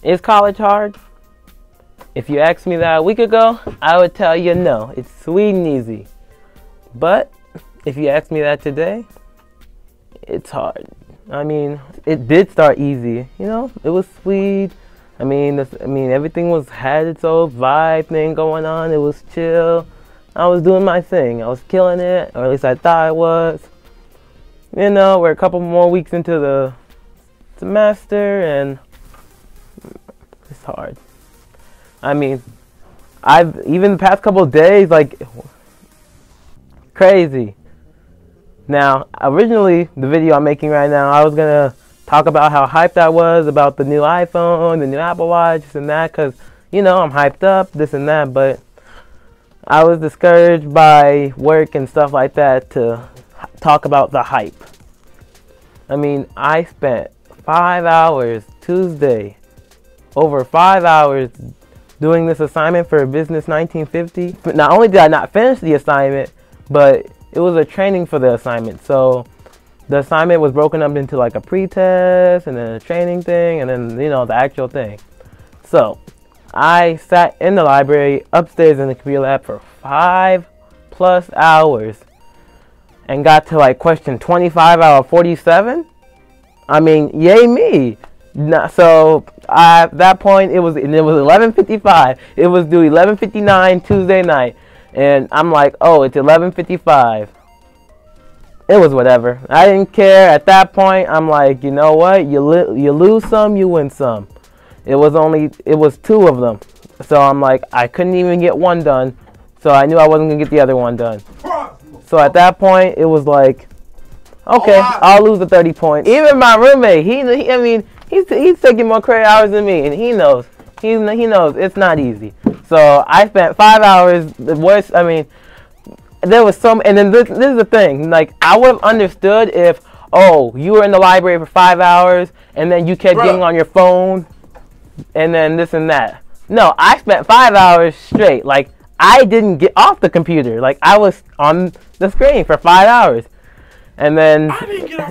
Is college hard? If you asked me that a week ago, I would tell you no. It's sweet and easy. But if you ask me that today, it's hard. I mean, it did start easy. You know, it was sweet. I mean, everything had its own vibe thing going on. It was chill. I was doing my thing. I was killing it, or at least I thought I was. You know, we're a couple more weeks into the semester, and it's hard. I mean, even the past couple of days, like, crazy. Now, originally, the video I'm making right now, I was gonna talk about how hyped I was about the new iPhone, the new Apple Watch, this and that, because, you know, I'm hyped up, this and that, but I was discouraged by work and stuff like that to talk about the hype. I mean, I spent 5 hours Tuesday, over 5 hours doing this assignment for Business 1950. But not only did I not finish the assignment, but it was a training for the assignment. So the assignment was broken up into like a pre-test and then a training thing and then, you know, the actual thing. So I sat in the library upstairs in the computer lab for 5+ hours and got to like question 25 out of 47. I mean, yay me. So at that point, it was 11:55. It was due 11:59 Tuesday night, and I'm like, oh, it's 11:55. It was whatever. I didn't care at that point. I'm like, you know what? You lose some, you win some. It was 2 of them, so I'm like, I couldn't even get one done, so I knew I wasn't gonna get the other one done. So at that point, it was like, okay, I'll lose the 30 points. Even my roommate, he's taking more credit hours than me, and he knows. He knows it's not easy. So I spent 5 hours. The worst. I mean, there was some. And then this is the thing. Like, I would have understood if, oh, you were in the library for 5 hours, and then you kept getting on your phone, and then this and that. No, I spent 5 hours straight. Like, I didn't get off the computer. Like, I was on the screen for 5 hours. And then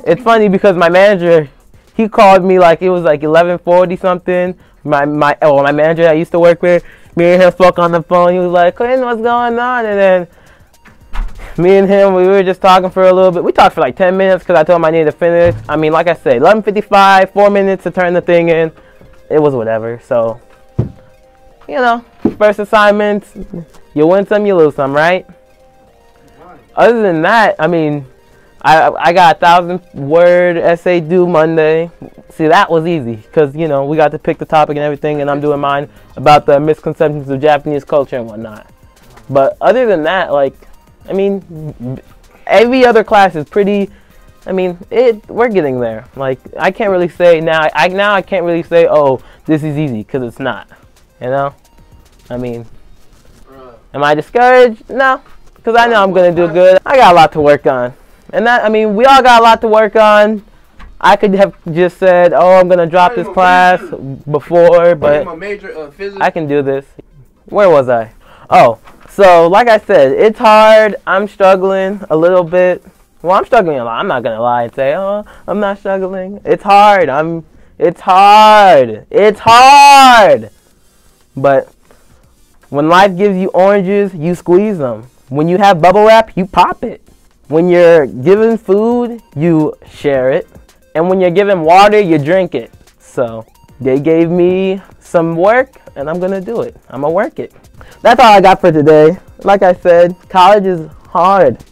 it's funny because my manager, he called me like it was like 11:40 something. My manager I used to work with, me and him spoke on the phone. He was like, Quintin, what's going on? And then me and him, we were just talking for a little bit. We talked for like 10 minutes because I told him I needed to finish. I mean, like I said, 11:55, 4 minutes to turn the thing in. It was whatever. So, you know, first assignments, you win some, you lose some, right? Other than that, I mean, I got a 1,000-word essay due Monday. See, that was easy because, you know, we got to pick the topic and everything, and I'm doing mine about the misconceptions of Japanese culture and whatnot. But other than that, like, I mean, every other class is pretty, I mean, we're getting there. Like, I can't really say now, I can't really say, oh, this is easy, because it's not, you know? I mean, am I discouraged? No, because I know I'm going to do good. I got a lot to work on. And that, I mean, we all got a lot to work on. I could have just said, oh, I'm going to drop this class before, but I can do this. Where was I? Oh, so like I said, it's hard. I'm struggling a little bit. Well, I'm struggling a lot. I'm not going to lie and say, oh, I'm not struggling. It's hard. It's hard. It's hard. But when life gives you oranges, you squeeze them. When you have bubble wrap, you pop it. When you're given food, you share it. And when you're given water, you drink it. So they gave me some work, and I'm going to do it. I'm going to work it. That's all I got for today. Like I said, college is hard.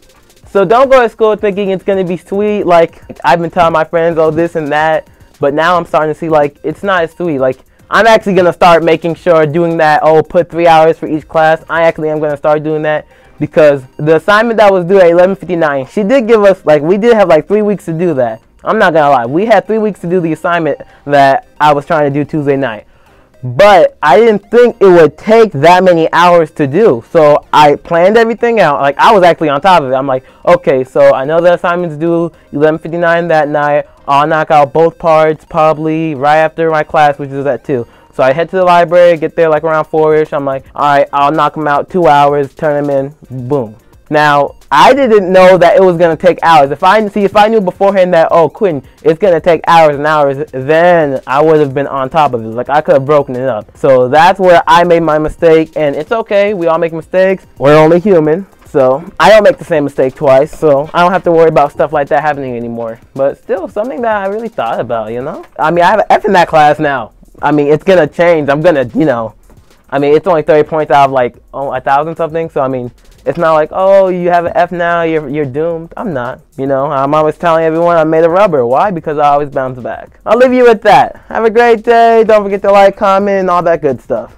So don't go to school thinking it's going to be sweet. Like, I've been telling my friends, oh, this and that. But now I'm starting to see, like, it's not as sweet. Like, I'm actually going to start making sure doing that, oh, put 3 hours for each class. I actually am going to start doing that. Because the assignment that was due at 11:59, she did give us, like, we did have like 3 weeks to do that. I'm not gonna lie, we had 3 weeks to do the assignment that I was trying to do Tuesday night. But I didn't think it would take that many hours to do. So I planned everything out. Like, I was actually on top of it. I'm like, okay, so I know the assignment's due 11:59 that night. I'll knock out both parts probably right after my class, which is at 2. So I head to the library, get there like around 4-ish. I'm like, all right, I'll knock them out 2 hours, turn them in, boom. Now, I didn't know that it was going to take hours. If I knew beforehand that, oh, Quintin, it's going to take hours and hours, then I would have been on top of it. Like, I could have broken it up. So that's where I made my mistake, and it's okay. We all make mistakes. We're only human. So I don't make the same mistake twice, so I don't have to worry about stuff like that happening anymore. But still, something that I really thought about, you know? I mean, I have an F in that class now. I mean, it's going to change. I'm going to, you know, I mean, it's only 30 points out of like 1,000 something. So, I mean, it's not like, oh, you have an F now, you're doomed. I'm not. You know, I'm always telling everyone I made a rubber. Why? Because I always bounce back. I'll leave you with that. Have a great day. Don't forget to like, comment, and all that good stuff.